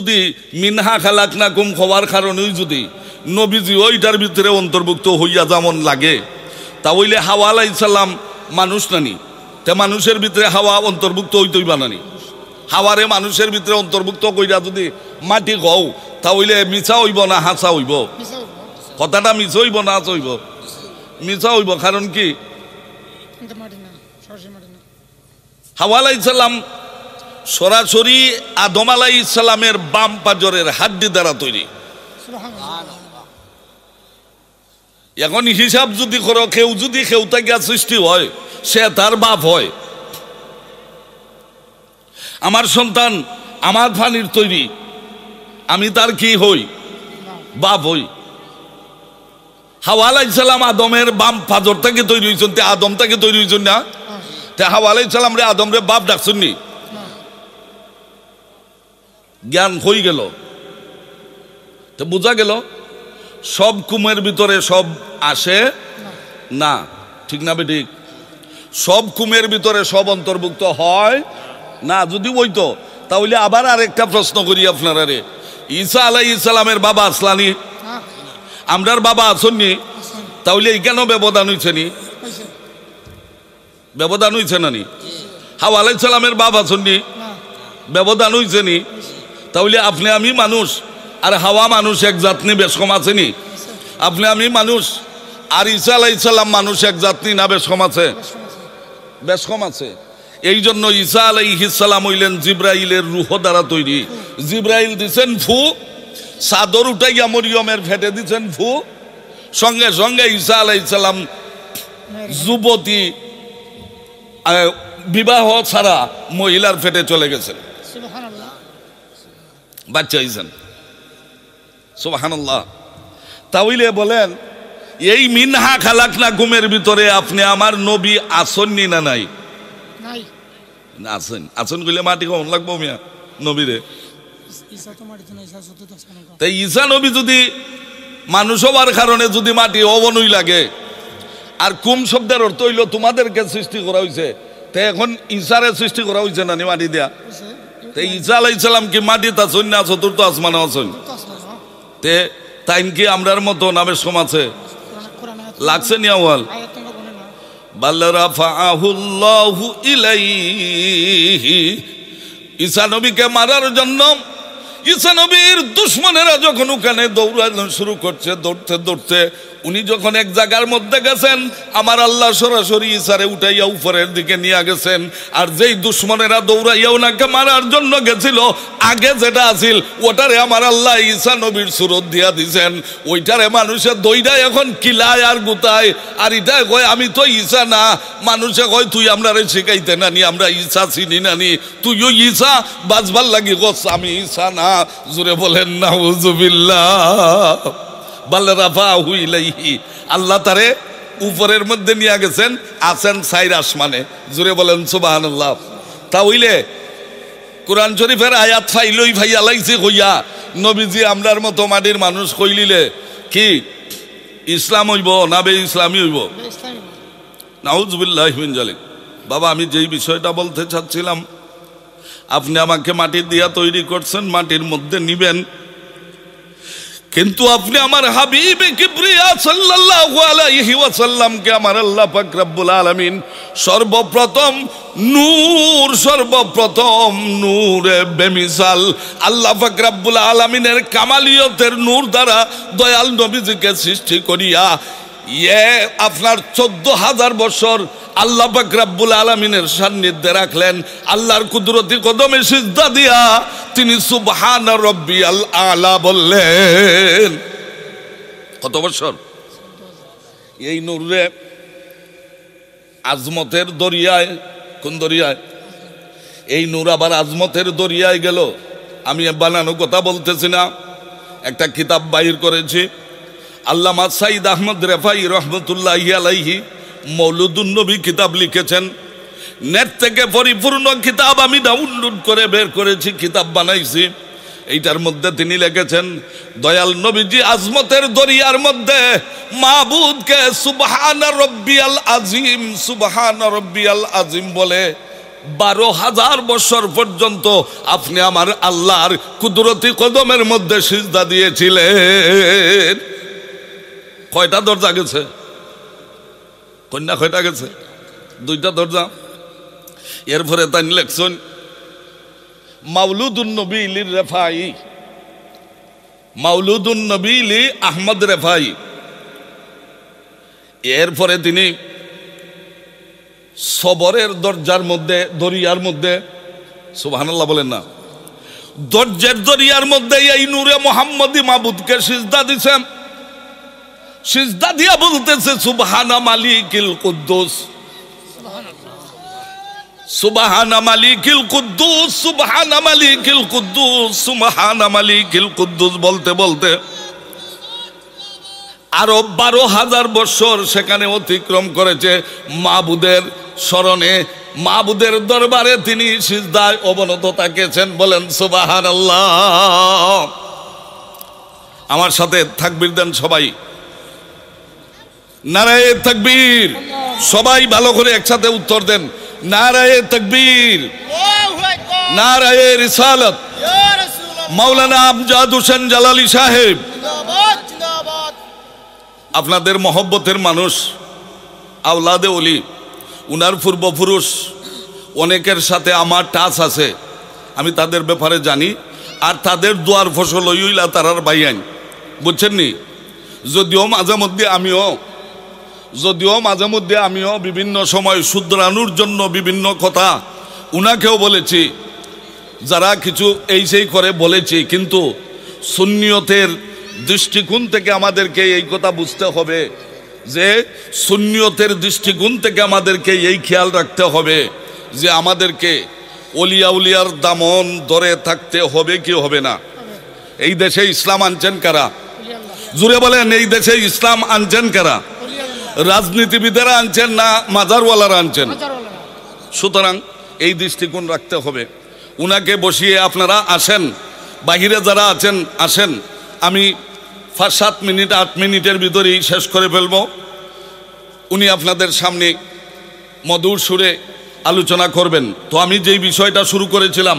যদি মিনহা খালাকনাকুম হওয়ার কারণেই যদি নবীজি ওইটার ভিতরে অন্তর্ভুক্ত হইয়া যেমন লাগে, তাহলে হাওয়া আলাইহিস সালাম মানুষ নানি, তে মানুষের ভিতরে হাওয়া অন্তর্ভুক্ত হইতই বানানি। হাওয়ারে মানুষের ভিতরে অন্তর্ভুক্ত কইরা যদি মাটি গও, তাহলে মিছা হইব না হাসা হইব? কথাটা মিছা হইব না হাসা হইব? মিছা হইব। কারণ কি? হাওয়া আলাইহিস সালাম সরাসরি আদম আলাইহিস সালামের বাম পাজরের হাড্ডি দ্বারা তৈরি। এখন হিসাব যদি করো, কেউ যদি কেউ থেকে সৃষ্টি হয়, সে তার বাপ হয়। আমার সন্তান আমার ফানির তৈরি, আমি তার কি হই? বাপ হই। হাওয়া আলাইহিস সালাম আদমের বাম পাজর থেকে তৈরি হয়েছেন, আদম থেকে তৈরি হয়েছেন না? হাওয়া আলাইহিস সালাম রে আদম রে বাপ ডাকছেন নি? জ্ঞান হয়ে গেল, তো বোঝা গেল সব কুমের ভিতরে সব আসে না, ঠিক না বেঠিক? সব কুমের ভিতরে সব অন্তর্ভুক্ত হয় না। যদি হইতো তাহলে আবার আরেকটা প্রশ্ন করি আপনারা রে, ঈসা আলাইহিস সালামের বাবা আসলানি, আমরার বাবা আসননি, তাহলে এই কেন ব্যবধান হইছে নি? ব্যবধান হইছে না নি? হাওয়া আলাইহিস সালামের বাবা আসননি, ব্যবধান হইছে নি? তাহলে আপনি আমি মানুষ আর হাওয়া মানুষ এক জাতনি, বেশ কম আছে নি? আপনি আমি মানুষ আর ঈসা আলাইহিস সালাম মানুষ এক জাতনি না বেশ কম আছে? বেশ কম আছে। এই জন্য ঈসা আলাইহিস সালাম হইলেন জিব্রাইলের রূহ দ্বারা তৈরি। জিব্রাইল দিছেন ফু, চাদর উঠাইয়া মরিয়মের ফেটে দিছেন ফু, সঙ্গে সঙ্গে ঈসা আলাইহিস সালাম যুবতী বিবাহ ছাড়া মহিলার ফেটে চলে গেছেন, বাচ্চা হয়েছেন। সুবহানাল্লাহ। তাহলে বলেন এই মিনহা খালাকনাকুমের ভিতরে আপনি আমার নবী আসননি না নাই? আছেন। আসন কইলে মাটি কম লাগবো মিয়া নবীরে। তাই ঈসা নবী যদি মানুষ হবার কারণে যদি মাটি অবনই লাগে, আর কুম শব্দের অর্থ হইল তোমাদেরকে সৃষ্টি করা হয়েছে, তো এখন ঈসারে সৃষ্টি করা হয়েছে না মাটি দেয়া? তো ঈসা আলাইহিস সালাম কি মাটি আছেন না চতুর্থ আসমানে আছেন? তে তাইন কি আমরার মতো নামের সম আছে? লাগছে নি আওয়াল? বাল রাফাআহুল্লাহু ইলাইহি। ঈসা নবীকে মারার জন্য ঈসা নবীর দুশমনেরা যখন ওখানে দৌড়ানো শুরু করছে, দৌড়তে দৌড়তে উনি যখন এক জায়গার মধ্যে গেছেন, আমার আল্লাহ সরাসরি ঈসারে উঠাইয়া উপরের দিকে নিয়ে গেছেন। আর যেই দুশমনেরা দৌড়াইয়া ওনাকে মারার জন্য গেছিল, আগে যেটা আছিল ওটারে আমার আল্লাহ ঈসা নবীর সুরত দিয়া দিছেন। ওইটারে মানুষের দইটাই এখন কিলায় আর গুতায়, আর এটাই কয় আমি তো ঈসা না। মানুষে কয় তুই আমরারে শিখাইতে নানি, আমরা ঈসা চিনি নানি, তুইও ঈসা বাজবার লাগি গছ আমি ঈসা না। জোরে বলেন নাউযুবিল্লাহ। আল্লাহ তারে উপরের মধ্যে নিয়ে গেছেন, আছেন সাইর আসমানে। জুড়ে বলেন সুবহানাল্লাহ। তাহলে কোরআন শরীফের আয়াত ফাইলই ভাই আলাইছে কইয়া নবীজি আমরার মতো মাটির মানুষ কইলিলে কি ইসলাম হইব না বে ইসলামী হইব? নাউযুবিল্লাহি মিন যালিক। বাবা আমি যেই বিষয়টা বলতে চাচ্ছিলাম, আপনি আমাকে মাটির দিয়া তৈরি করছেন, মাটির মধ্যে নিবেন, কিন্তু আপনি আমার হাবিবে কিবরিয়া সাল্লাল্লাহু আলাইহি ওয়াসাল্লামকে আমার আল্লাহ পাক রব্বুল আলামিন সর্বপ্রথম নূরে বেমিসাল আল্লাহ পাক রব্বুল আলামিনের কামালিয়তের নূর দ্বারা দয়াল নবীজিকে সৃষ্টি করিয়া আপনার 14,000 বছর আল্লাহ পাক রব্বুল আলামিনের সান্নিধ্যে রাখলেন। আল্লাহর কুদরতি কদমে সিজদা দিয়া তিনি সুবহান রাব্বিয়াল আলা বললেন। কত বছর? এই নূরে আজমতের দরিয়ায়, কোন দরিয়ায়? এই নূর আবার আজমতের দরিয়ায় গেল। আমি বানানো কথা বলতেছি না, একটা কিতাব বাইর করেছি। আল্লামা সাইদ আহমদ রেফাই রহমতুল্লাহি আলাইহি মৌলুদুন নবী কিতাব লিখেছেন। নেট থেকে পরিপূর্ণ কিতাব আমি ডাউনলোড করে বের করেছি, কিতাব বানাইছি। এইটার মধ্যে তিনি লিখেছেন দয়াল নবীজি আজমতের দরিয়ার মধ্যে মাবুদকে সুবহান রাব্বিয়াল আজিম, সুবহান রাব্বিয়াল আজিম বলে 12,000 বছর পর্যন্ত আপনি আমার আল্লাহর কুদরতি কদমের মধ্যে সিজদা দিয়েছিলেন। কয়টা দরজা গেছে? কন্যা কয়টা গেছে? 2টা দরজা। এরপরে তাই লেখছেন মাওলুদুন নবী লির রেফাই, মাওলুদুন নবী লি আহমদ রেফাই। এরপরে তিনি সবরের দরজার মধ্যে, দরিয়ার মধ্যে, সুবহানাল্লাহ বলেন না, দরজার দরিয়ার মধ্যে এই নূরে মুহাম্মদী মাবুদকে সিজদা দিছেন। সিজদা দিয়া বলতেছে সুবহানা মালিকিল কুদ্দুস, সুবহানা মালিকিল কুদ্দুস, সুবহানা মালিকিল কুদ্দুস, সুবহানা মালিকিল কুদ্দুস বলতে বলতে আরো 12,000 বছর সেখানে অতিক্রম করেছে। মাবুদের স্মরণে, মাবুদের দরবারে তিনি সিজদায় অবনত থাকিয়েছেন। বলেন সুবহানাল্লাহ। আমার সাথে তাকবীর দেন সবাই, নারায়ে তাকবীর। সবাই ভালো করে একসাথে উত্তর দেন, নারায়ে তাকবীর, নারায়ে রিসালাত, মাওলানা আমজাদ হোসেন জালালি সাহেব। আপনাদের মহব্বতের মানুষ, আওলাদে ওলি, উনার পূর্বপুরুষ অনেকের সাথে আমার টাচ আছে, আমি তাদের ব্যাপারে জানি। আর তাদের দোয়ার ফসল হইলা তারার বাইয়ান, বুঝছেন নি? যদিও মাঝে মধ্যে আমিও বিভিন্ন সময় শুধরানোর জন্য বিভিন্ন কথা উনাকেও বলেছি, যারা কিছু এই সেই করে বলেছি, কিন্তু সুন্নিয়তের দৃষ্টিকোণ থেকে আমাদেরকে এই কথা বুঝতে হবে যে সুন্নিয়তের দৃষ্টিকোণ থেকে আমাদেরকে এই খেয়াল রাখতে হবে যে আমাদেরকে ওলিয়া উলিয়ার দামন ধরে থাকতে হবে কি হবে না। এই দেশে ইসলাম আনছেন কারা? জুড়ে বলেন, এই দেশে ইসলাম আনছেন কারা? রাজনীতিবিদেরা আনছেন না মাজারওয়ালারা আনছেন? সুতরাং এই দৃষ্টিকোণ রাখতে হবে। উনাকে বসিয়ে আপনারা আসেন, বাহিরে যারা আছেন আসেন। আমি 7 মিনিট 8 মিনিটের ভিতরেই শেষ করে ফেলব। উনি আপনাদের সামনে মধুর সুরে আলোচনা করবেন। তো আমি যেই বিষয়টা শুরু করেছিলাম